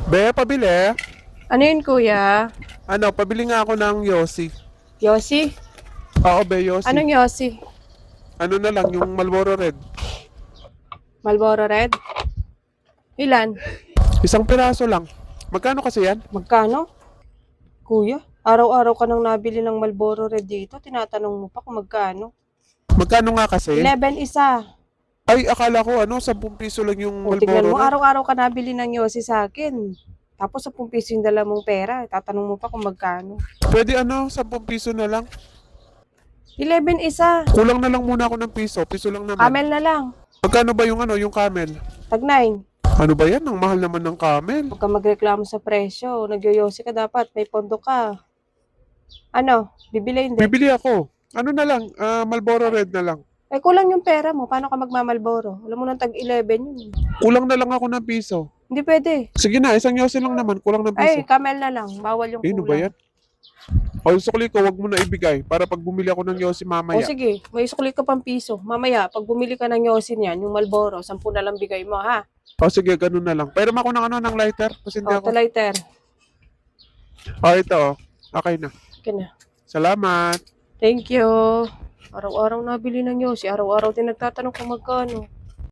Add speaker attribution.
Speaker 1: Be, pabili.
Speaker 2: Ano yun, kuya?
Speaker 1: Ano, pabili nga ako ng Yossi.
Speaker 2: Yossi?
Speaker 1: Oo, be, Yossi.
Speaker 2: Anong Yossi?
Speaker 1: Ano na lang, yung Marlboro Red.
Speaker 2: Marlboro Red? Ilan?
Speaker 1: Isang piraso lang. Magkano kasi yan?
Speaker 2: Magkano? Kuya, araw-araw ka nang nabili ng Marlboro Red dito. Tinatanong mo pa kung magkano.
Speaker 1: Magkano nga kasi?
Speaker 2: 11 isa.
Speaker 1: Ay, akala ko, 10 piso lang yung
Speaker 2: O, tignan
Speaker 1: Marlboro
Speaker 2: mo,
Speaker 1: Red.
Speaker 2: araw-araw ka nabili ng Yossi sa akin. Tapos 10 piso yung dala mong pera. Tatanong mo pa kung magkano.
Speaker 1: Pwede 10 piso na lang.
Speaker 2: 11 isa.
Speaker 1: Kulang na lang muna ako ng piso. Piso lang naman.
Speaker 2: Camel na lang.
Speaker 1: Magkano ba yung camel?
Speaker 2: Tag 9.
Speaker 1: Ano ba yan? Ang mahal naman ng camel.
Speaker 2: Huwag ka magreklamo sa presyo. Nagyoyosi ka dapat. May pondo ka. Ano? Bibili hindi?
Speaker 1: Bibili ako. Ano na lang, Marlboro Red na lang.
Speaker 2: Eh, kulang yung pera mo. Paano ka magmamalboro? Alam mo nang tag 11 yun.
Speaker 1: Kulang na lang ako ng piso.
Speaker 2: Hindi pwede.
Speaker 1: Sige na, isang Yossi lang naman. Kulang ng
Speaker 2: Ay,
Speaker 1: piso.
Speaker 2: camel na lang. Bawal yung
Speaker 1: Ano ba
Speaker 2: kulang.
Speaker 1: yan? O, sukli ko, wag mo na ibigay para pag bumili ako ng Yossi
Speaker 2: O
Speaker 1: mamaya.
Speaker 2: sige, may sukli ka pang piso. Mamaya, pag bumili ka ng Yosin yan, yung Malboro, 10 na lang bigay mo, ha?
Speaker 1: O sige, ganun na lang. Pero ako ng lighter kasi hindi
Speaker 2: O,
Speaker 1: ako.
Speaker 2: lighter.
Speaker 1: O, ito. Okay na.
Speaker 2: Okay na.
Speaker 1: Salamat.
Speaker 2: Thank you. Araw-araw nabili ng Yosi. Araw-araw din nagtatanong kung magkano.